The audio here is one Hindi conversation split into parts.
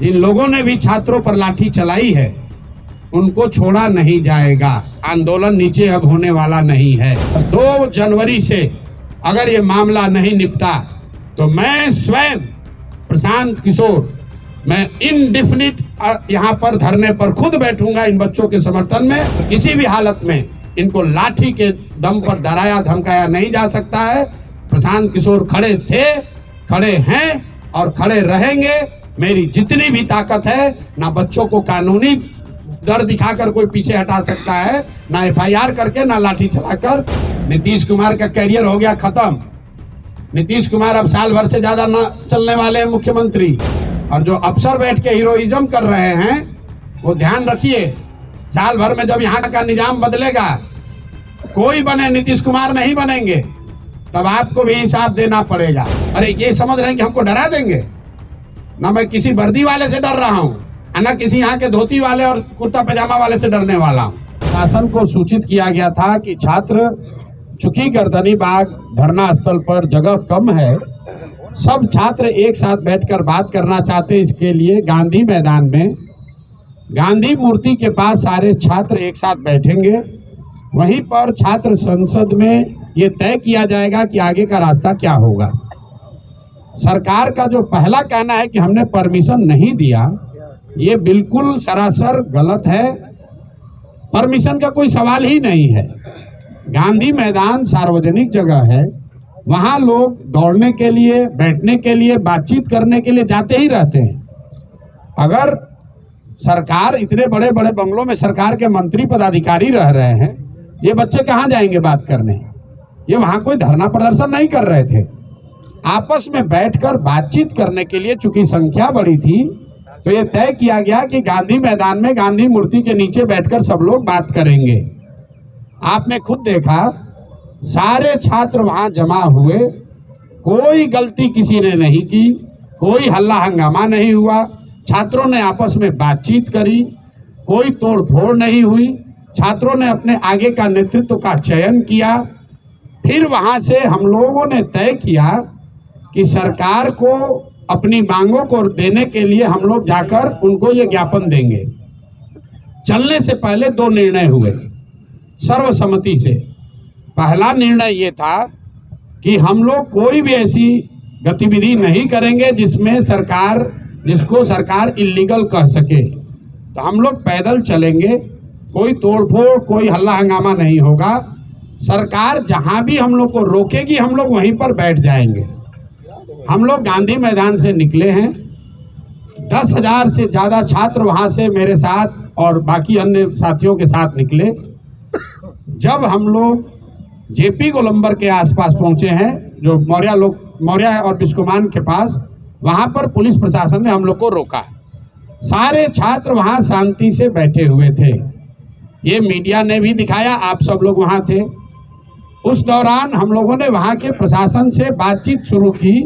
जिन लोगों ने भी छात्रों पर लाठी चलाई है उनको छोड़ा नहीं जाएगा। आंदोलन नीचे अब होने वाला नहीं है। 2 जनवरी से अगर ये मामला नहीं निपटा तो मैं स्वयं प्रशांत किशोर मैं इनडिफिनिट यहाँ पर धरने पर खुद बैठूंगा इन बच्चों के समर्थन में। किसी भी हालत में इनको लाठी के दम पर डराया धमकाया नहीं जा सकता है। प्रशांत किशोर खड़े थे, खड़े हैं और खड़े रहेंगे। मेरी जितनी भी ताकत है, ना बच्चों को कानूनी डर दिखाकर कोई पीछे हटा सकता है, ना एफआईआर करके, ना लाठी चलाकर। नीतीश कुमार का कैरियर हो गया खत्म। नीतीश कुमार अब साल भर से ज्यादा न चलने वाले हैं मुख्यमंत्री। और जो अफसर बैठ के हीरोइज्म कर रहे हैं वो ध्यान रखिए, साल भर में जब यहाँ का निजाम बदलेगा, कोई बने नीतीश कुमार नहीं बनेंगे, तब आपको भी हिसाब देना पड़ेगा। अरे ये समझ रहे हैं कि हमको डरा देंगे? ना मैं किसी वर्दी वाले से डर रहा हूँ, ना किसी यहाँ के धोती वाले और कुर्ता पैजामा वाले से डरने वाला हूँ। शासन को सूचित किया गया था कि छात्र, चूंकि गर्दनी बाग धरना स्थल पर जगह कम है, सब छात्र एक साथ बैठकर बात करना चाहते। इसके लिए गांधी मैदान में गांधी मूर्ति के पास सारे छात्र एक साथ बैठेंगे। वहीं पर छात्र संसद में ये तय किया जाएगा कि आगे का रास्ता क्या होगा। सरकार का जो पहला कहना है कि हमने परमिशन नहीं दिया, ये बिल्कुल सरासर गलत है। परमिशन का कोई सवाल ही नहीं है। गांधी मैदान सार्वजनिक जगह है, वहां लोग दौड़ने के लिए, बैठने के लिए, बातचीत करने के लिए जाते ही रहते हैं। अगर सरकार, इतने बड़े बड़े बंगलों में सरकार के मंत्री पदाधिकारी रह रहे हैं, ये बच्चे कहाँ जाएंगे बात करने? ये वहां कोई धरना प्रदर्शन नहीं कर रहे थे, आपस में बैठकर बातचीत करने के लिए। चूंकि संख्या बड़ी थी तो ये तय किया गया कि गांधी मैदान में गांधी मूर्ति के नीचे बैठकर सब लोग बात करेंगे। आपने खुद देखा, सारे छात्र वहां जमा हुए, कोई गलती किसी ने नहीं की, कोई हल्ला हंगामा नहीं हुआ। छात्रों ने आपस में बातचीत करी, कोई तोड़ फोड़ नहीं हुई। छात्रों ने अपने आगे का नेतृत्व का चयन किया। फिर वहां से हम लोगों ने तय किया कि सरकार को अपनी मांगों को देने के लिए हम लोग जाकर उनको ये ज्ञापन देंगे। चलने से पहले 2 निर्णय हुए सर्वसम्मति से। पहला निर्णय ये था कि हम लोग कोई भी ऐसी गतिविधि नहीं करेंगे जिसको सरकार इल्लीगल कह सके। तो हम लोग पैदल चलेंगे, कोई तोड़फोड़, कोई हल्ला हंगामा नहीं होगा। सरकार जहां भी हम लोग को रोकेगी, हम लोग वहीं पर बैठ जाएंगे। हम लोग गांधी मैदान से निकले हैं, 10,000 से ज्यादा छात्र वहां से मेरे साथ और बाकी अन्य साथियों के साथ निकले। जब हम लोग जेपी गोलंबर के आसपास पहुंचे हैं, जो मौर्या और बिस्कुमान के पास, वहां पर पुलिस प्रशासन ने हम लोग को रोका। सारे छात्र वहां शांति से बैठे हुए थे। ये मीडिया ने भी दिखाया, आप सब लोग वहां थे। उस दौरान हम लोगों ने वहां के प्रशासन से बातचीत शुरू की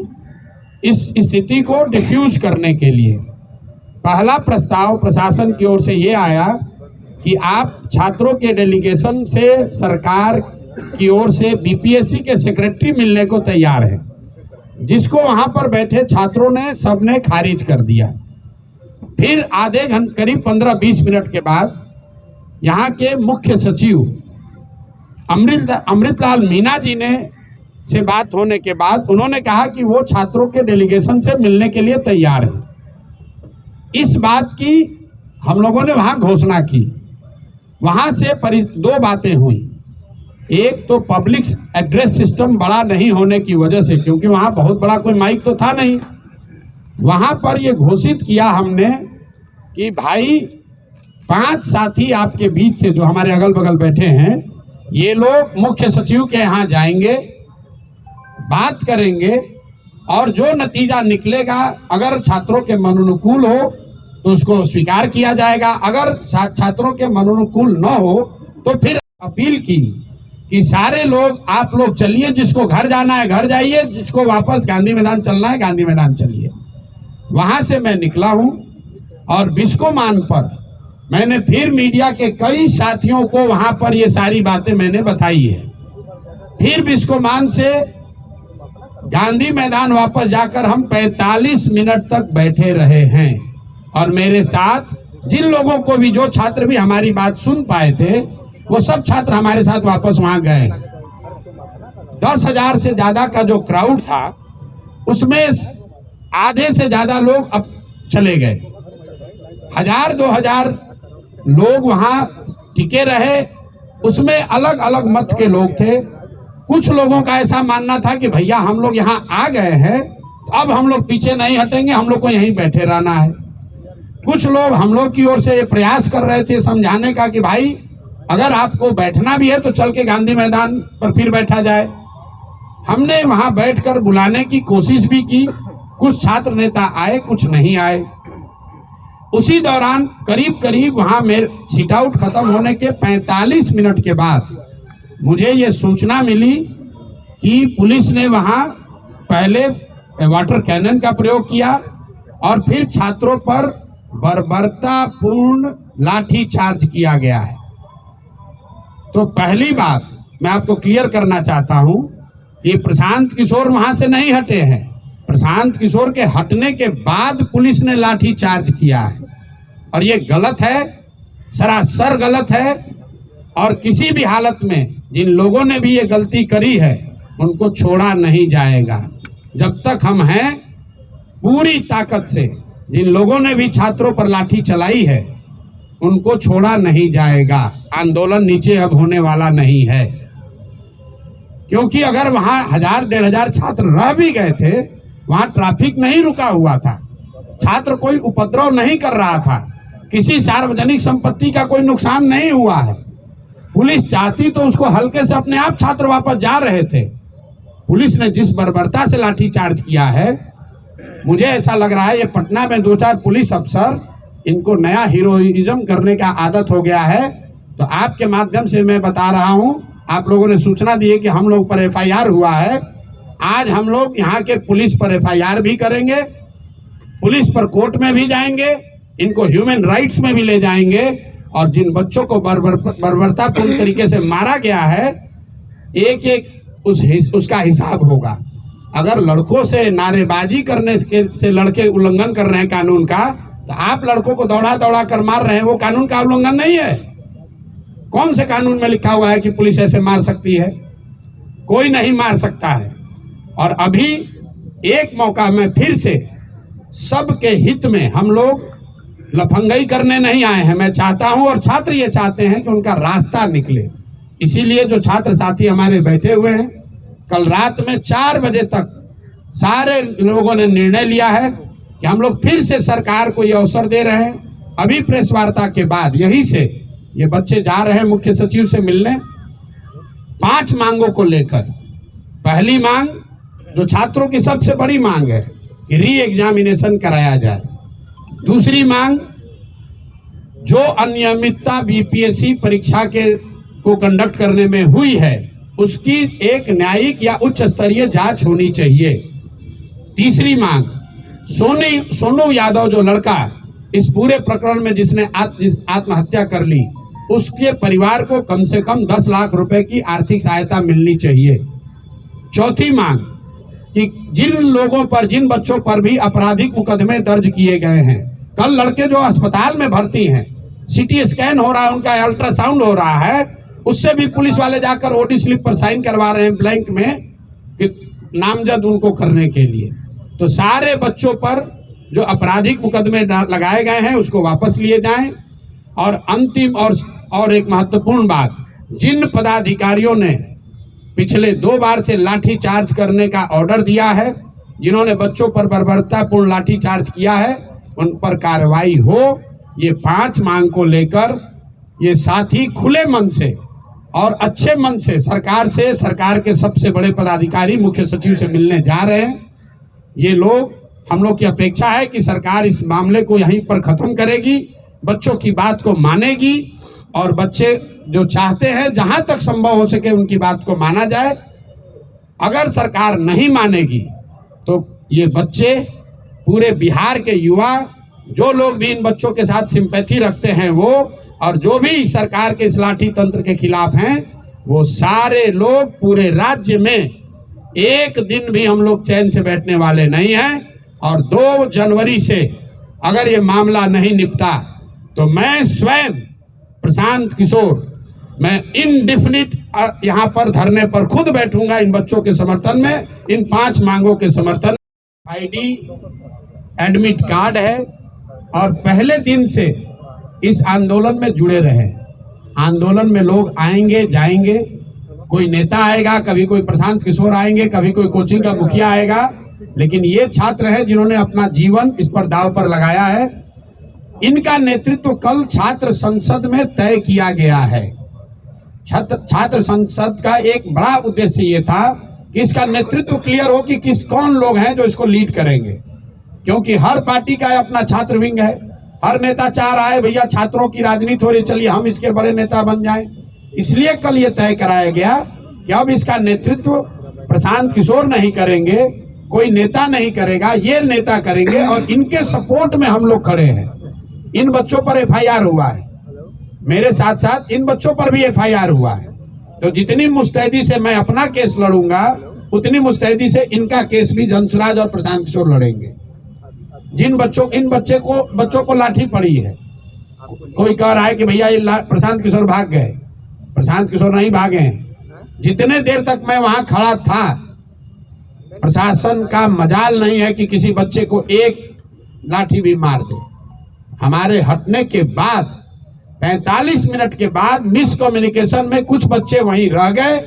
इस स्थिति को डिफ्यूज करने के लिए। पहला प्रस्ताव प्रशासन की ओर से ये आया कि आप छात्रों के डेलीगेशन से सरकार की ओर से बीपीएससी के सेक्रेटरी मिलने को तैयार है, जिसको वहां पर बैठे छात्रों ने सबने खारिज कर दिया। फिर आधे घंटे, करीब 15-20 मिनट के बाद यहाँ के मुख्य सचिव अमृतलाल मीना जी ने से बात होने के बाद उन्होंने कहा कि वो छात्रों के डेलीगेशन से मिलने के लिए तैयार है। इस बात की हम लोगों ने वहां घोषणा की। वहां से 2 बातें हुई। एक तो पब्लिक एड्रेस सिस्टम बड़ा नहीं होने की वजह से, क्योंकि वहां बहुत बड़ा कोई माइक तो था नहीं, वहां पर ये घोषित किया हमने कि भाई 5 साथी आपके बीच से जो हमारे अगल बगल बैठे हैं, ये लोग मुख्य सचिव के यहाँ जाएंगे, बात करेंगे और जो नतीजा निकलेगा, अगर छात्रों के मनोनुकूल हो तो उसको स्वीकार किया जाएगा। अगर छात्रों के मनोनुकूल न हो तो फिर अपील की कि सारे लोग, आप लोग चलिए, जिसको घर जाना है घर जाइए, जिसको वापस गांधी मैदान चलना है गांधी मैदान चलिए। वहां से मैं निकला हूं और बिस्कोमान पर मैंने फिर मीडिया के कई साथियों को वहां पर ये सारी बातें मैंने बताई है। फिर बिस्कोमान से गांधी मैदान वापस जाकर हम 45 मिनट तक बैठे रहे हैं। और मेरे साथ जिन लोगों को भी, जो छात्र भी हमारी बात सुन पाए थे, वो सब छात्र हमारे साथ वापस वहां गए। 10,000 से ज्यादा का जो क्राउड था, उसमें आधे से ज्यादा लोग अब चले गए। 1,000-2,000 लोग वहां टिके रहे। उसमें अलग अलग मत के लोग थे। कुछ लोगों का ऐसा मानना था कि भैया हम लोग यहाँ आ गए हैं, तो अब हम लोग पीछे नहीं हटेंगे, हम लोग को यहीं बैठे रहना है। कुछ लोग हम लोग की ओर से ये प्रयास कर रहे थे समझाने का कि भाई अगर आपको बैठना भी है तो चल के गांधी मैदान पर फिर बैठा जाए। हमने वहां बैठकर बुलाने की कोशिश भी की। कुछ छात्र नेता आए, कुछ नहीं आए। उसी दौरान करीब करीब वहां मेरे सिट आउट खत्म होने के 45 मिनट के बाद मुझे ये सूचना मिली कि पुलिस ने वहां पहले वाटर कैनन का प्रयोग किया और फिर छात्रों पर बर्बरतापूर्ण लाठी चार्ज किया गया है। तो पहली बात मैं आपको क्लियर करना चाहता हूं कि प्रशांत किशोर वहां से नहीं हटे हैं। प्रशांत किशोर के हटने के बाद पुलिस ने लाठी चार्ज किया है और ये गलत है, सरासर गलत है। और किसी भी हालत में जिन लोगों ने भी ये गलती करी है उनको छोड़ा नहीं जाएगा। जब तक हम हैं, पूरी ताकत से जिन लोगों ने भी छात्रों पर लाठी चलाई है उनको छोड़ा नहीं जाएगा। आंदोलन नीचे अब होने वाला नहीं है, क्योंकि अगर वहां 1,000-1,500 छात्र रह भी गए थे, वहां ट्रैफिक नहीं रुका हुआ था, छात्र कोई उपद्रव नहीं कर रहा था, किसी सार्वजनिक संपत्ति का कोई नुकसान नहीं हुआ है। पुलिस चाहती तो उसको हल्के से अपने आप छात्र वापस जा रहे थे। पुलिस ने जिस बर्बरता से लाठी चार्ज किया है, मुझे ऐसा लग रहा है ये पटना में 2-4 पुलिस अफसर, इनको नया हीरोइज्म करने का आदत हो गया है। तो आपके माध्यम से मैं बता रहा हूं, आप लोगों ने सूचना दी है कि हम लोग पर FIR हुआ है। आज हम लोग यहाँ के पुलिस पर FIR भी करेंगे, पुलिस पर कोर्ट में भी जाएंगे, इनको ह्यूमन राइट्स में भी ले जाएंगे। और जिन बच्चों को बर्बरतापूर्ण तरीके से मारा गया है, एक एक उसका हिसाब होगा। अगर लड़कों से नारेबाजी करने से लड़के उल्लंघन कर रहे हैं कानून का, तो आप लड़कों को दौड़ा दौड़ा कर मार रहे हैं, वो कानून का उल्लंघन नहीं है। कौन से कानून में लिखा हुआ है कि पुलिस ऐसे मार सकती है? कोई नहीं मार सकता है। और अभी एक मौका में फिर से सबके हित में हम लोग लफंगई करने नहीं आए हैं। मैं चाहता हूं और छात्र ये चाहते हैं कि उनका रास्ता निकले। इसीलिए जो छात्र साथी हमारे बैठे हुए हैं, कल रात में 4 बजे तक सारे लोगों ने निर्णय लिया है कि हम लोग फिर से सरकार को ये अवसर दे रहे हैं। अभी प्रेस वार्ता के बाद यहीं से ये बच्चे जा रहे हैं मुख्य सचिव से मिलने, 5 मांगों को लेकर। पहली मांग, जो छात्रों की सबसे बड़ी मांग है, कि री एग्जामिनेशन कराया जाए। दूसरी मांग, जो अनियमितता BPSC परीक्षा को कंडक्ट करने में हुई है, उसकी एक न्यायिक या उच्च स्तरीय जांच होनी चाहिए। तीसरी मांग, सोनू यादव जो लड़का इस पूरे प्रकरण में जिसने आत्महत्या कर ली, उसके परिवार को कम से कम 10 लाख रुपए की आर्थिक सहायता मिलनी चाहिए। चौथी मांग, कि जिन लोगों पर, जिन बच्चों पर भी आपराधिक मुकदमे दर्ज किए गए हैं, कल लड़के जो अस्पताल में भर्ती हैं, CT स्कैन हो रहा है, उनका अल्ट्रासाउंड हो रहा है, उससे भी पुलिस वाले जाकर OD स्लिप पर साइन करवा रहे हैं ब्लैंक में, कि नामजद उनको करने के लिए। तो सारे बच्चों पर जो आपराधिक मुकदमे लगाए गए हैं उसको वापस लिए जाएं। और अंतिम और एक महत्वपूर्ण बात, जिन पदाधिकारियों ने पिछले 2 बार से लाठी चार्ज करने का ऑर्डर दिया है, जिन्होंने बच्चों पर बर्बरतापूर्ण लाठी चार्ज किया है, उन पर कार्रवाई हो। ये 5 मांग को लेकर ये साथी खुले मन से और अच्छे मन से सरकार के सबसे बड़े पदाधिकारी मुख्य सचिव से मिलने जा रहे हैं। ये लोग, हम लोग की अपेक्षा है कि सरकार इस मामले को यहीं पर खत्म करेगी, बच्चों की बात को मानेगी और बच्चे जो चाहते हैं जहां तक संभव हो सके उनकी बात को माना जाए। अगर सरकार नहीं मानेगी तो ये बच्चे, पूरे बिहार के युवा, जो लोग भी इन बच्चों के साथ सिंपैथी रखते हैं वो, और जो भी सरकार के इस लाठी तंत्र के खिलाफ हैं, वो सारे लोग पूरे राज्य में एक दिन भी हम लोग चैन से बैठने वाले नहीं हैं। और 2 जनवरी से अगर ये मामला नहीं निपटा तो मैं स्वयं प्रशांत किशोर मैं इनडिफिनिट यहाँ पर धरने पर खुद बैठूंगा इन बच्चों के समर्थन में, इन 5 मांगों के समर्थन में। आईडी एडमिट कार्ड है और पहले दिन से इस आंदोलन में जुड़े रहे। आंदोलन में लोग आएंगे जाएंगे, कोई नेता आएगा, कभी कोई प्रशांत किशोर आएंगे, कभी कोई कोचिंग का मुखिया आएगा, लेकिन ये छात्र है जिन्होंने अपना जीवन इस पर दांव पर लगाया है। इनका नेतृत्व कल छात्र संसद में तय किया गया है। छात्र संसद का एक बड़ा उद्देश्य ये था कि इसका नेतृत्व क्लियर हो कि कौन लोग हैं जो इसको लीड करेंगे, क्योंकि हर पार्टी का अपना छात्र विंग है। हर नेता चाह रहा है भैया छात्रों की राजनीति हो रही, चलिए हम इसके बड़े नेता बन जाएं। इसलिए कल ये तय कराया गया कि अब इसका नेतृत्व प्रशांत किशोर नहीं करेंगे, कोई नेता नहीं करेगा, ये नेता करेंगे और इनके सपोर्ट में हम लोग खड़े हैं। इन बच्चों पर एफआईआर हुआ है, मेरे साथ साथ इन बच्चों पर भी एफआईआर हुआ है। तो जितनी मुस्तैदी से मैं अपना केस लड़ूंगा उतनी मुस्तैदी से इनका केस भी जनसुराज और प्रशांत किशोर लड़ेंगे। जिन बच्चों को लाठी पड़ी है, कोई कह रहा है कि भैया ये प्रशांत किशोर भाग गए, प्रशांत किशोर नहीं भागे हैं। जितने देर तक मैं वहां खड़ा था, प्रशासन का मजाल नहीं है कि किसी बच्चे को एक लाठी भी मार दे। हमारे हटने के बाद 45 मिनट के बाद मिस कम्युनिकेशन में कुछ बच्चे वहीं रह गए,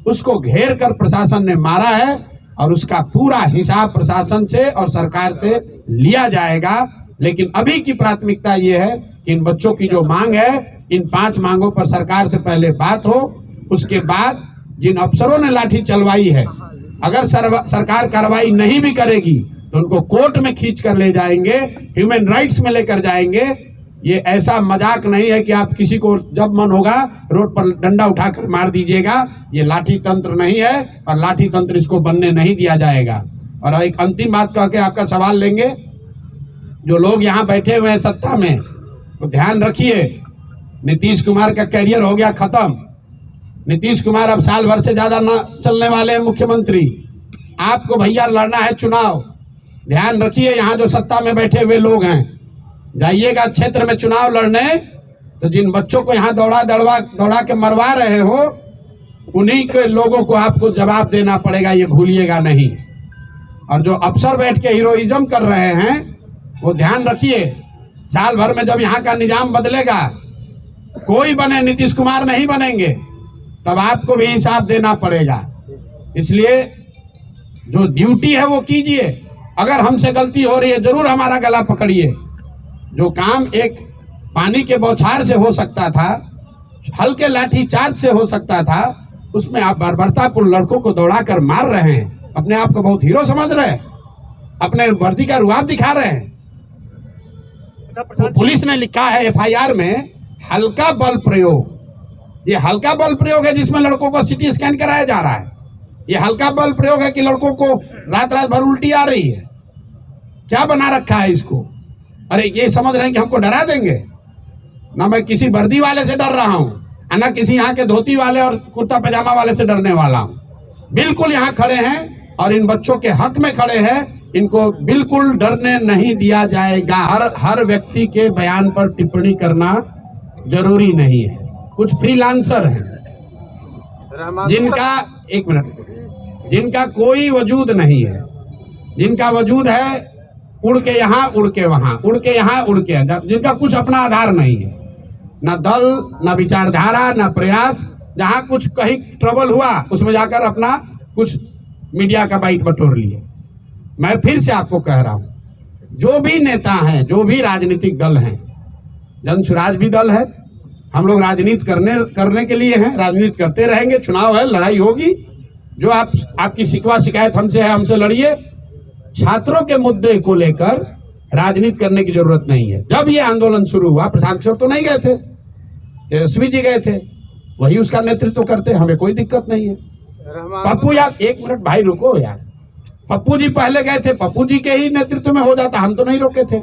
उसको घेर कर प्रशासन ने मारा है और उसका पूरा हिसाब प्रशासन से और सरकार से लिया जाएगा। लेकिन अभी की प्राथमिकता ये है कि इन बच्चों की जो मांग है, इन 5 मांगों पर सरकार से पहले बात हो। उसके बाद जिन अफसरों ने लाठी चलवाई है, अगर सरकार कार्रवाई नहीं भी करेगी तो उनको कोर्ट में खींच कर ले जाएंगे, ह्यूमन राइट्स में लेकर जाएंगे। ये ऐसा मजाक नहीं है कि आप किसी को जब मन होगा रोड पर डंडा उठाकर मार दीजिएगा। ये लाठी तंत्र नहीं है और लाठी तंत्र इसको बनने नहीं दिया जाएगा। और एक अंतिम बात कह के आपका सवाल लेंगे, जो लोग यहाँ बैठे हुए हैं सत्ता में, तो ध्यान रखिए, नीतीश कुमार का कैरियर हो गया खत्म। नीतीश कुमार अब साल भर से ज्यादा न चलने वाले हैं मुख्यमंत्री। आपको भैया लड़ना है चुनाव, ध्यान रखिए। यहाँ जो सत्ता में बैठे हुए लोग हैं, जाइएगा क्षेत्र में चुनाव लड़ने, तो जिन बच्चों को यहाँ दौड़ा के मरवा रहे हो, उन्हीं के लोगों को आपको जवाब देना पड़ेगा, ये भूलिएगा नहीं। और जो अफसर बैठ के हीरोइज्म कर रहे हैं, वो ध्यान रखिए, साल भर में जब यहाँ का निजाम बदलेगा, कोई बने, नीतीश कुमार नहीं बनेंगे, तब आपको भी हिसाब देना पड़ेगा। इसलिए जो ड्यूटी है वो कीजिए। अगर हमसे गलती हो रही है जरूर हमारा गला पकड़िए। जो काम एक पानी के बौछार से हो सकता था, हल्के लाठी चार्ज से हो सकता था, उसमें आप बर्बरतापूर्ण लड़कों को दौड़ाकर मार रहे हैं। अपने आप को बहुत हीरो समझ रहे हैं, अपने वर्दी का रुआब दिखा रहे हैं। तो पुलिस ने लिखा है एफआईआर में हल्का बल प्रयोग। ये हल्का बल प्रयोग है जिसमें लड़कों को सिटी स्कैन कराया जा रहा है। ये हल्का बल प्रयोग है कि लड़कों को रात रात भर उल्टी आ रही है। क्या बना रखा है इसको? अरे ये समझ रहे हैं कि हमको डरा देंगे ना। मैं किसी वर्दी वाले से डर रहा हूँ, ना किसी यहाँ के धोती वाले और कुर्ता पैजामा वाले से डरने वाला हूँ। बिल्कुल यहाँ खड़े हैं और इन बच्चों के हक में खड़े हैं। इनको बिल्कुल डरने नहीं दिया जाएगा। हर व्यक्ति के बयान पर टिप्पणी करना जरूरी नहीं है। कुछ फ्रीलांसर हैं जिनका कोई वजूद नहीं है, जिनका वजूद है उड़ के यहाँ उड़ के वहां, उड़ के यहाँ उड़ के, जिनका कुछ अपना आधार नहीं है, ना दल, ना विचारधारा, ना प्रयास। जहां कुछ कहीं ट्रबल हुआ उसमें जाकर अपना कुछ मीडिया का बाइट बटोर लिए। मैं फिर से आपको कह रहा हूं, जो भी नेता हैं, जो भी राजनीतिक दल हैं, जनसुराज भी दल है, हम लोग राजनीति करने के लिए हैं, राजनीति करते रहेंगे। चुनाव है, लड़ाई होगी। जो आपकी शिकवा शिकायत हमसे है, हमसे लड़िए। छात्रों के मुद्दे को लेकर राजनीति करने की जरूरत नहीं है। जब ये आंदोलन शुरू हुआ, प्रशांत किशोर तो नहीं गए थे, तेजस्वी जी गए थे, वही उसका नेतृत्व करते, हमें कोई दिक्कत नहीं है। पप्पू यार, एक मिनट भाई रुको यार, पप्पू जी पहले गए थे, पप्पू जी के ही नेतृत्व में हो जाता, हम तो नहीं रोके थे।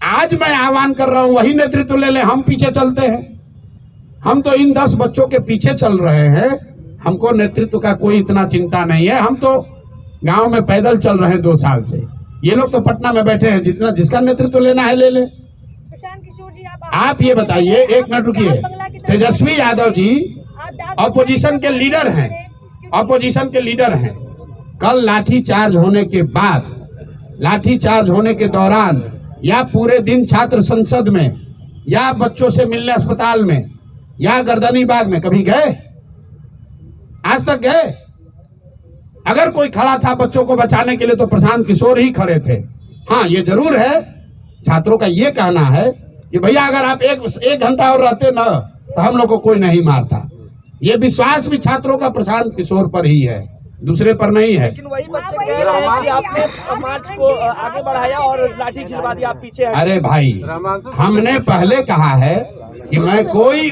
आज मैं आह्वान कर रहा हूं, वही नेतृत्व ले ले, हम पीछे चलते हैं। हम तो इन 10 बच्चों के पीछे चल रहे हैं, हमको नेतृत्व का कोई इतना चिंता नहीं है। हम तो गांव में पैदल चल रहे हैं 2 साल से। ये लोग तो पटना में बैठे हैं, जिसका नेतृत्व लेना है ले ले। प्रशांत किशोर जी, आप ये बताइए, एक मिनट रुकिए। तेजस्वी यादव जी ऑपोजिशन के लीडर हैं, ऑपोजिशन के लीडर हैं। कल लाठीचार्ज होने के बाद, लाठीचार्ज होने के दौरान, या पूरे दिन छात्र संसद में, या बच्चों से मिलने अस्पताल में, या गर्दनी बाग में कभी गए? आज तक गए? अगर कोई खड़ा था बच्चों को बचाने के लिए तो प्रशांत किशोर ही खड़े थे। हाँ, ये जरूर है, छात्रों का ये कहना है कि भैया अगर आप एक घंटा और रहते ना तो हम लोग को कोई नहीं मारता। ये विश्वास भी छात्रों का प्रशांत किशोर पर ही है, दूसरे पर नहीं है। लेकिन वही बच्चे कह रहे हैं कि आपने मार्च को आगे बढ़ाया और लाठी खिलवा दी, आप पीछे हटे। अरे भाई, हमने पहले कहा है कि मैं कोई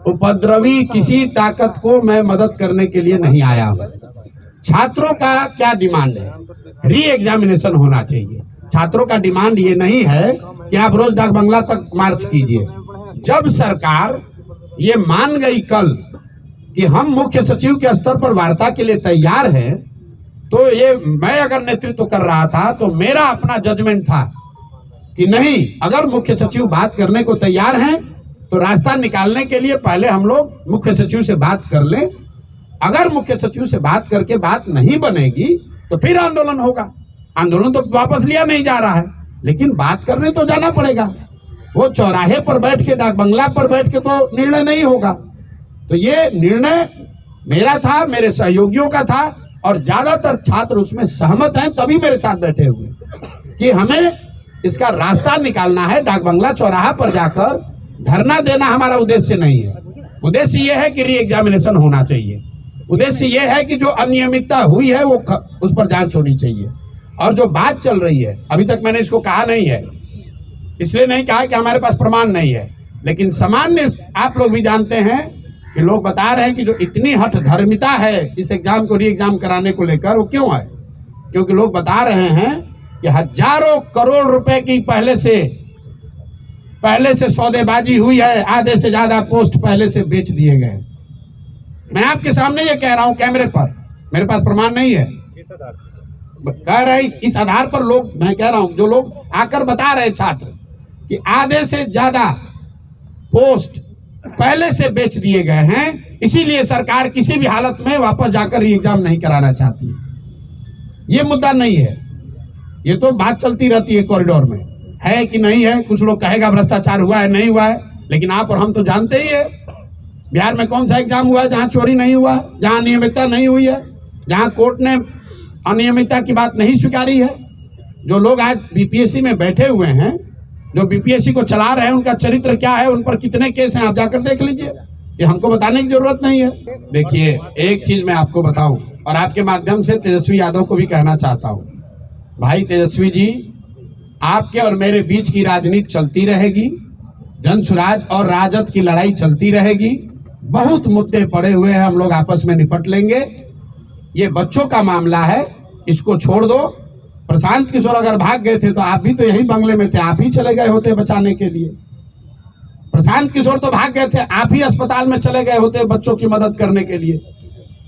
उपद्रवी किसी ताकत को मैं मदद करने के लिए नहीं आया हूँ। छात्रों का क्या डिमांड है? री एग्जामिनेशन होना चाहिए। छात्रों का डिमांड ये नहीं है कि आप रोज डाक बंगला तक मार्च कीजिए। जब सरकार ये मान गई कल कि हम मुख्य सचिव के स्तर पर वार्ता के लिए तैयार हैं, तो ये मैं अगर नेतृत्व कर रहा था तो मेरा अपना जजमेंट था कि नहीं, अगर मुख्य सचिव बात करने को तैयार हैं तो रास्ता निकालने के लिए पहले हम लोग मुख्य सचिव से बात कर लें। अगर मुख्य सचिव से बात करके बात नहीं बनेगी तो फिर आंदोलन होगा। आंदोलन तो वापस लिया नहीं जा रहा है, लेकिन बात करने तो जाना पड़ेगा। वो चौराहे पर बैठ के, डाक बंगला पर बैठ के तो निर्णय नहीं होगा। तो ये निर्णय मेरा था, मेरे सहयोगियों का था, और ज्यादातर छात्र उसमें सहमत हैं, तभी मेरे साथ बैठे हुए कि हमें इसका रास्ता निकालना है। डाक बंगला चौराहा पर जाकर धरना देना हमारा उद्देश्य नहीं है। उद्देश्य यह है कि री एग्जामिनेशन होना चाहिए। उद्देश्य यह है कि जो अनियमितता हुई है वो उस पर जांच होनी चाहिए। और जो बात चल रही है, अभी तक मैंने इसको कहा नहीं है, इसलिए नहीं कहा कि हमारे पास प्रमाण नहीं है, लेकिन सामान्य आप लोग भी जानते हैं कि लोग बता रहे हैं कि जो इतनी हठ धर्मिता है इस एग्जाम को री एग्जाम कराने को लेकर, वो क्यों है? क्योंकि लोग बता रहे हैं कि हजारों करोड़ रुपए की पहले से सौदेबाजी हुई है, आधे से ज्यादा पोस्ट पहले से बेच दिए गए। मैं आपके सामने ये कह रहा हूं कैमरे पर, मेरे पास प्रमाण नहीं है, कह रहे इस आधार पर लोग, मैं कह रहा हूं जो लोग आकर बता रहे छात्र कि आधे से ज्यादा पोस्ट पहले से बेच दिए गए हैं, इसीलिए सरकार किसी भी हालत में वापस जाकर री एग्जाम नहीं कराना चाहती है। ये मुद्दा नहीं है, ये तो बात चलती रहती है कॉरिडोर में, है कि नहीं है। कुछ लोग कहेगा भ्रष्टाचार हुआ है, नहीं हुआ है, लेकिन आप और हम तो जानते ही है बिहार में कौन सा एग्जाम हुआ है जहां चोरी नहीं हुआ, जहां अनियमितता नहीं हुई है, जहां कोर्ट ने अनियमितता की बात नहीं स्वीकारी है। जो लोग आज बीपीएससी में बैठे हुए हैं, जो बीपीएससी को चला रहे हैं, उनका चरित्र क्या है, उन पर कितने केस हैं, आप जाकर देख लीजिए। ये हमको बताने की जरूरत नहीं है। देखिए, एक चीज मैं आपको बताऊं और आपके माध्यम से तेजस्वी यादव को भी कहना चाहता हूं, भाई तेजस्वी जी, आपके और मेरे बीच की राजनीति चलती रहेगी, जनसुराज और राजद की लड़ाई चलती रहेगी। बहुत मुद्दे पड़े हुए हैं, हम लोग आपस में निपट लेंगे। ये बच्चों का मामला है, इसको छोड़ दो। प्रशांत किशोर अगर भाग गए थे तो आप भी तो यही बंगले में थे, आप ही चले गए होते बचाने के लिए। प्रशांत किशोर तो भाग गए थे, आप ही अस्पताल में चले गए होते बच्चों की मदद करने के लिए।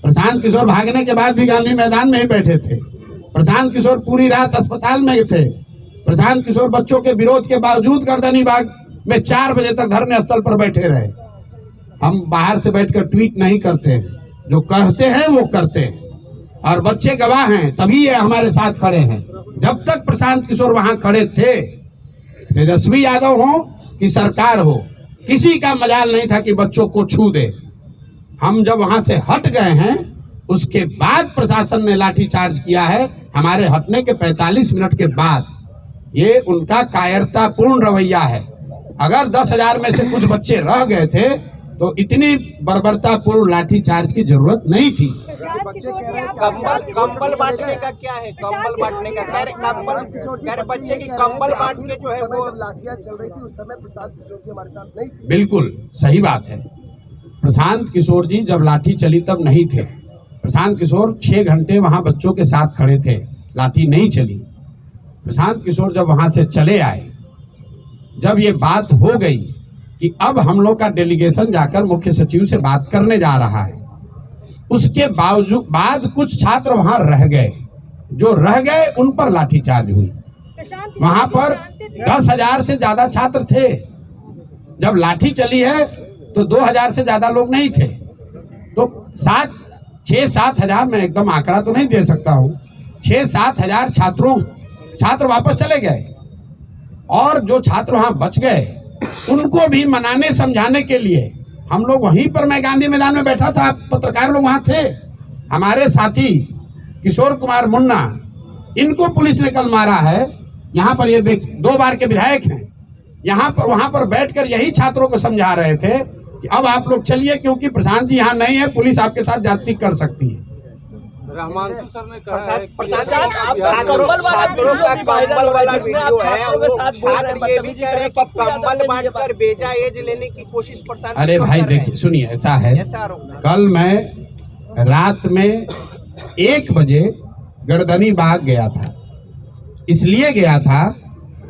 प्रशांत किशोर भागने के बाद भी गांधी मैदान में ही बैठे थे। प्रशांत किशोर पूरी रात अस्पताल में थे। प्रशांत किशोर बच्चों के विरोध के बावजूद गर्दनी बाग में 4 बजे तक धरने स्थल पर बैठे रहे। हम बाहर से बैठकर ट्वीट नहीं करते, जो कहते हैं वो करते हैं, और बच्चे गवाह हैं, तभी ये हमारे साथ खड़े हैं। जब तक प्रशांत किशोर वहां खड़े थे, तेजस्वी यादव हो कि सरकार हो, किसी का मजाल नहीं था कि बच्चों को छू दे। हम जब वहां से हट गए हैं, उसके बाद प्रशासन ने लाठीचार्ज किया है। हमारे हटने के 45 मिनट के बाद ये उनका कायरतापूर्ण रवैया है। अगर 10,000 में से कुछ बच्चे रह गए थे तो इतनी बर्बरतापूर्ण लाठीचार्ज की जरूरत नहीं थी। कंबल बांटने का क्या है? कंबल बांटने का कह रहे बच्चे की कंबल बांट के जो है वो लाठियां चल रही थी, उस समय प्रशांत किशोर जी हमारे साथ नहीं थे। बिल्कुल सही बात है। प्रशांत किशोर जी जब लाठी चली तब नहीं थे। प्रशांत किशोर 6 घंटे वहां बच्चों के साथ खड़े थे, लाठी नहीं चली। प्रशांत किशोर जब वहां से चले आए, जब ये बात हो गई कि अब हम लोग का डेलीगेशन जाकर मुख्य सचिव से बात करने जा रहा है, उसके बाद कुछ छात्र वहां रह गए। जो रह गए उन पर लाठीचार्ज हुई। प्रशांत किशोर वहां जी पर जानते थे? 10,000 से ज्यादा छात्र थे। जब लाठी चली है तो 2,000 से ज्यादा लोग नहीं थे। तो 6-7 हजार, मैं एकदम आंकड़ा तो नहीं दे सकता हूँ, 6-7 हजार छात्र वापस चले गए, और जो छात्र वहां बच गए उनको भी मनाने समझाने के लिए हम लोग वहीं पर, मैं गांधी मैदान में बैठा था, पत्रकार लोग वहां थे, हमारे साथी किशोर कुमार मुन्ना, इनको पुलिस ने कल मारा है। यहाँ पर ये देख, 2 बार के विधायक हैं, यहाँ पर वहां पर बैठकर यही छात्रों को समझा रहे थे कि अब आप लोग चलिए, क्योंकि प्रशांत जी यहाँ नहीं है, पुलिस आपके साथ ज्यादती कर सकती है। रहमान सर ने कहा है कि प्रशांत छात्रों का कंबल वाला वीडियो है, वो छात्र ये भी कह रहे हैं कि कंबल बांटकर बेजायज लेने की कोशिश प्रशांत। अरे भाई देखिए, सुनिए, ऐसा है, कल मैं रात में 1 बजे गर्दनी बाग गया था। इसलिए गया था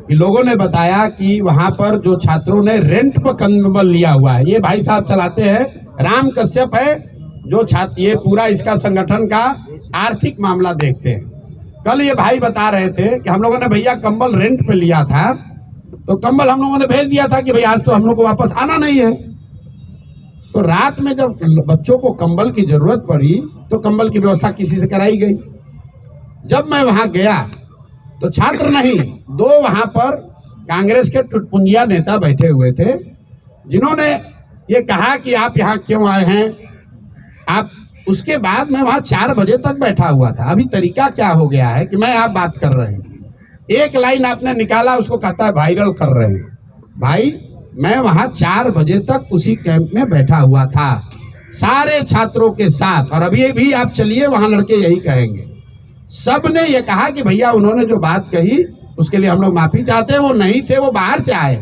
कि लोगों ने बताया कि वहां पर जो छात्रों ने रेंट पर कंबल लिया हुआ है, ये भाई साहब चलाते हैं, राम कश्यप है जो छात्र, ये पूरा इसका संगठन का आर्थिक मामला देखते हैं। कल ये भाई बता रहे थे कि हम लोगों ने भैया कंबल रेंट पे लिया था, तो कंबल हम लोगों ने भेज दिया था कि भाई आज तो हम लोग को वापस आना नहीं है। तो रात में जब बच्चों को कंबल की जरूरत पड़ी तो कंबल की व्यवस्था किसी से कराई गई। जब मैं वहां गया तो छात्र नहीं, 2 वहां पर कांग्रेस के टुटपुंजिया नेता बैठे हुए थे, जिन्होंने ये कहा कि आप यहाँ क्यों आए हैं आप। उसके बाद मैं वहां 4 बजे तक बैठा हुआ था। अभी तरीका क्या हो गया है कि मैं आप बात कर रहे हैं, एक लाइन आपने निकाला, उसको कहता है वायरल कर रहे हैं। भाई मैं वहां 4 बजे तक उसी कैंप में बैठा हुआ था, सारे छात्रों के साथ, और अभी भी आप चलिए वहां लड़के यही कहेंगे। सब ने ये कहा कि भैया उन्होंने जो बात कही उसके लिए हम लोग माफी चाहते हैं, वो नहीं थे, वो बाहर से आए।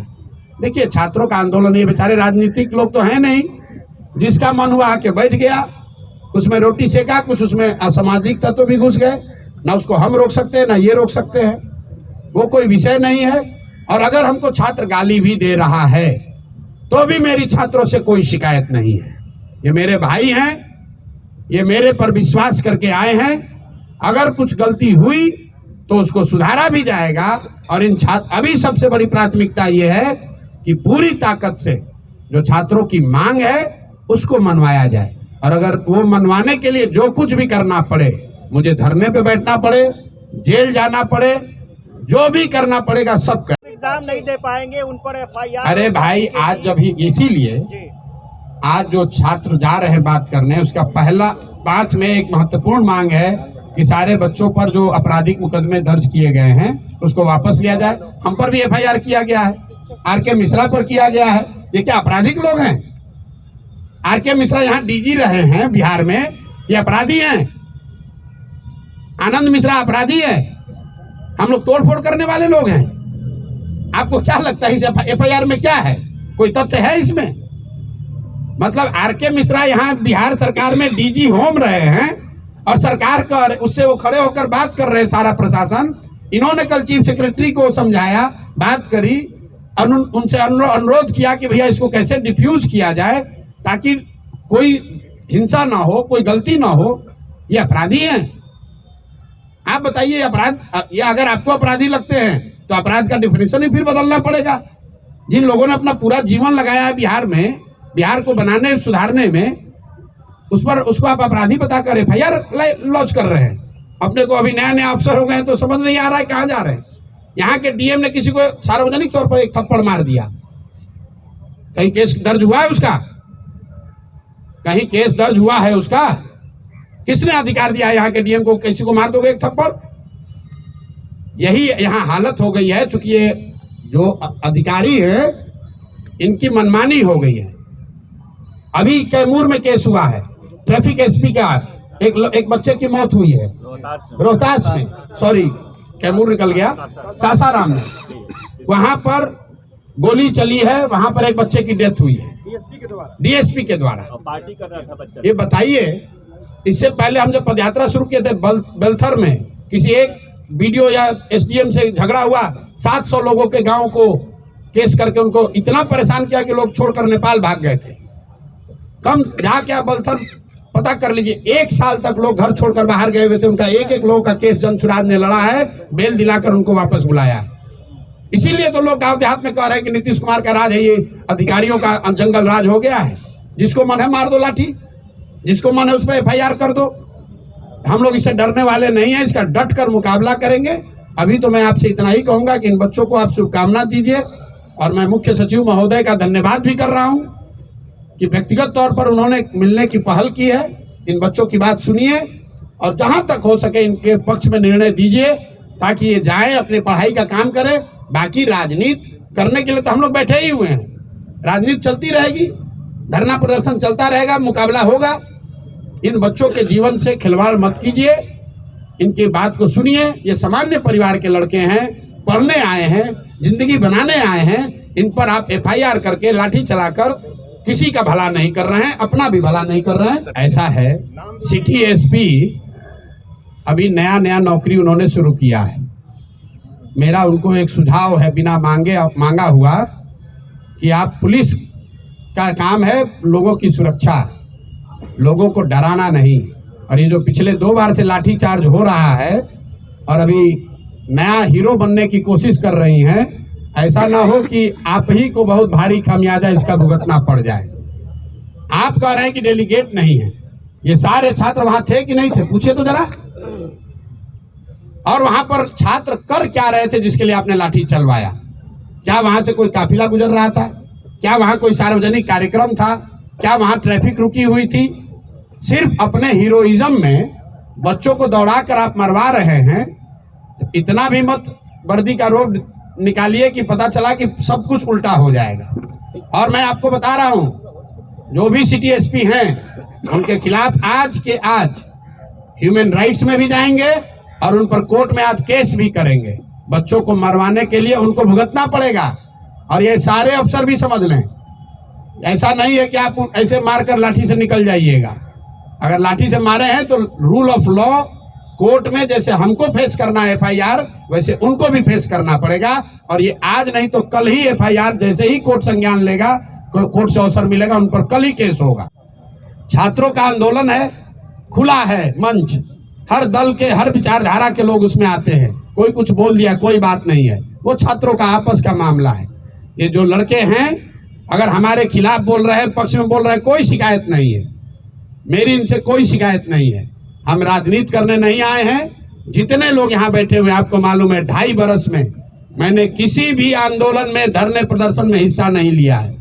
देखिए, छात्रों का आंदोलन, ये बेचारे राजनीतिक लोग तो हैं नहीं, जिसका मन हुआ आके बैठ गया, उसमें रोटी सेका, कुछ उसमें असामाजिक तत्व भी घुस गए, ना उसको हम रोक सकते हैं ना ये रोक सकते हैं, वो कोई विषय नहीं है। और अगर हमको छात्र गाली भी दे रहा है तो भी मेरी छात्रों से कोई शिकायत नहीं है। ये मेरे भाई हैं, ये मेरे पर विश्वास करके आए हैं। अगर कुछ गलती हुई तो उसको सुधारा भी जाएगा, और इन छात्र, अभी सबसे बड़ी प्राथमिकता ये है कि पूरी ताकत से जो छात्रों की मांग है उसको मनवाया जाए, और अगर वो मनवाने के लिए जो कुछ भी करना पड़े, मुझे धरने पे बैठना पड़े, जेल जाना पड़े, जो भी करना पड़ेगा सब कर। एग्जाम नहीं दे पाएंगे उन पर FIR। अरे भाई, आज जब इसीलिए आज जो छात्र जा रहे हैं बात करने, उसका पहला 5 में एक महत्वपूर्ण मांग है कि सारे बच्चों पर जो आपराधिक मुकदमे दर्ज किए गए हैं उसको वापस लिया जाए। हम पर भी FIR किया गया है, RK मिश्रा पर किया गया है। ये क्या आपराधिक लोग हैं? RK मिश्रा यहाँ DG रहे हैं बिहार में, ये अपराधी हैं? आनंद मिश्रा अपराधी है? हम लोग तोड़फोड़ करने वाले लोग हैं? आपको क्या लगता है इस FIR में क्या है? कोई तथ्य है इसमें? मतलब RK मिश्रा यहाँ बिहार सरकार में DG होम रहे हैं, और सरकार कर उससे वो खड़े होकर बात कर रहे हैं, सारा प्रशासन। इन्होंने कल चीफ सेक्रेटरी को समझाया, बात करी, और उनसे अनुरोध किया कि भैया इसको कैसे डिफ्यूज किया जाए ताकि कोई हिंसा ना हो, कोई गलती ना हो। ये अपराधी हैं? आप बताइए, अपराध, ये अगर आपको अपराधी लगते हैं तो अपराध का डिफिनेशन ही फिर बदलना पड़ेगा। जिन लोगों ने अपना पूरा जीवन लगाया है बिहार में, बिहार को बनाने सुधारने में, उस पर उसको आप अपराधी बताकर FIR लॉन्च कर रहे हैं। अपने को अभी नया अफसर हो गए तो समझ नहीं आ रहा है कहाँ जा रहे हैं। यहाँ के DM ने किसी को सार्वजनिक तौर पर एक थप्पड़ मार दिया, कहीं केस दर्ज हुआ है उसका? कहीं केस दर्ज हुआ है उसका? किसने अधिकार दिया है यहाँ के DM को किसी को मार दोगे एक थप्पड़? यही यहाँ हालत हो गई है, चूंकि ये जो अधिकारी है इनकी मनमानी हो गई है। अभी कैमूर में केस हुआ है, ट्रैफिक SP का एक बच्चे की मौत हुई है रोहतास में, सॉरी कैमूर निकल गया, सासाराम में, वहां पर गोली चली है, वहां पर एक बच्चे की डेथ हुई है DSP के द्वारा। पार्टी कर रहा था बच्चा। ये बताइए, इससे पहले हम जब पदयात्रा शुरू किए थे बेलथर में, किसी एक BDO या SDM से झगड़ा हुआ, 700 लोगों के गांव को केस करके उनको इतना परेशान किया कि लोग छोड़कर नेपाल भाग गए थे। कम जाके बेलथर पता कर लीजिए, 1 साल तक लोग घर छोड़कर बाहर गए हुए थे, उनका एक लोगों का केस जनसुराज ने लड़ा है, बेल दिलाकर उनको वापस बुलाया। इसीलिए तो लोग गांव देहात में कह रहे हैं कि नीतीश कुमार का राज है, ये अधिकारियों का जंगल राज हो गया है। जिसको मन है मार दो लाठी, जिसको मन है उस पर FIR कर दो। हम लोग इससे डरने वाले नहीं है, इसका डट कर मुकाबला करेंगे। अभी तो मैं आपसे इतना ही कहूंगा कि इन बच्चों को आप शुभकामना दीजिए, और मैं मुख्य सचिव महोदय का धन्यवाद भी कर रहा हूं कि व्यक्तिगत तौर पर उन्होंने मिलने की पहल की है। इन बच्चों की बात सुनिए और जहां तक हो सके इनके पक्ष में निर्णय दीजिए, ताकि ये जाए अपने पढ़ाई का काम करे। बाकी राजनीति करने के लिए तो हम लोग बैठे ही हुए हैं, राजनीति चलती रहेगी, धरना प्रदर्शन चलता रहेगा, मुकाबला होगा। इन बच्चों के जीवन से खिलवाड़ मत कीजिए, इनकी बात को सुनिए। ये सामान्य परिवार के लड़के हैं, पढ़ने आए हैं, जिंदगी बनाने आए हैं। इन पर आप FIR करके लाठी चलाकर किसी का भला नहीं कर रहे हैं, अपना भी भला नहीं कर रहे हैं। ऐसा है, सिटी SP अभी नया नौकरी उन्होंने शुरू किया है। मेरा उनको एक सुझाव है, बिना मांगा हुआ, कि आप पुलिस का काम है लोगों की सुरक्षा, लोगों को डराना नहीं। और ये जो पिछले 2 बार से लाठी चार्ज हो रहा है और अभी नया हीरो बनने की कोशिश कर रही हैं, ऐसा ना हो कि आप ही को बहुत भारी खामियाजा इसका भुगतना पड़ जाए। आप कह रहे हैं कि डेलीगेट नहीं है, ये सारे छात्र वहां थे कि नहीं थे? पूछिए तो जरा। और वहां पर छात्र कर क्या रहे थे जिसके लिए आपने लाठी चलवाया? क्या वहां से कोई काफिला गुजर रहा था? क्या वहां कोई सार्वजनिक कार्यक्रम था? क्या वहां ट्रैफिक रुकी हुई थी? सिर्फ अपने हीरोइज्म में बच्चों को दौड़ाकर आप मरवा रहे हैं। तो इतना भी मत वर्दी का रोब निकालिए कि पता चला कि सब कुछ उल्टा हो जाएगा। और मैं आपको बता रहा हूं, जो भी सिटी SP हैं, उनके खिलाफ आज के आज ह्यूमन राइट्स में भी जाएंगे और उन पर कोर्ट में आज केस भी करेंगे। बच्चों को मरवाने के लिए उनको भुगतना पड़ेगा। और ये सारे अफसर भी समझ लें, ऐसा नहीं है कि आप ऐसे मारकर लाठी से निकल जाइएगा। अगर लाठी से मारे हैं तो रूल ऑफ लॉ, कोर्ट में जैसे हमको फेस करना है FIR, वैसे उनको भी फेस करना पड़ेगा। और ये आज नहीं तो कल ही FIR, जैसे ही कोर्ट संज्ञान लेगा, कोर्ट से अवसर मिलेगा, उन पर कल ही केस होगा। छात्रों का आंदोलन है, खुला है मंच, हर दल के, हर विचारधारा के लोग उसमें आते हैं। कोई कुछ बोल दिया, कोई बात नहीं है, वो छात्रों का आपस का मामला है। ये जो लड़के हैं, अगर हमारे खिलाफ बोल रहे हैं, पक्ष में बोल रहे हैं, कोई शिकायत नहीं है, मेरी इनसे कोई शिकायत नहीं है। हम राजनीति करने नहीं आए हैं। जितने लोग यहाँ बैठे हुए, आपको मालूम है 2.5 बरस में मैंने किसी भी आंदोलन में, धरने प्रदर्शन में हिस्सा नहीं लिया है।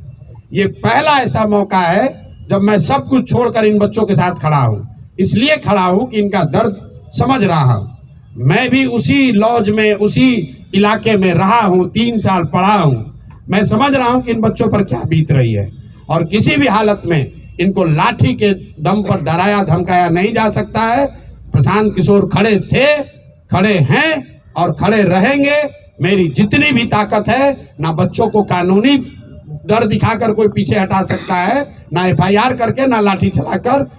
ये पहला ऐसा मौका है जब मैं सब कुछ छोड़कर इन बच्चों के साथ खड़ा हूँ। इसलिए खड़ा हूँ कि इनका दर्द समझ रहा हूँ। मैं भी उसी लॉज में, उसी इलाके में रहा हूँ, 3 साल पढ़ा हूँ। मैं समझ रहा हूँ कि इन बच्चों पर क्या बीत रही है। और किसी भी हालत में इनको लाठी के दम पर डराया धमकाया नहीं जा सकता है। प्रशांत किशोर खड़े थे, खड़े हैं और खड़े रहेंगे। मेरी जितनी भी ताकत है, ना बच्चों को कानूनी डर दिखाकर कोई पीछे हटा सकता है, ना FIR करके, ना लाठी चलाकर।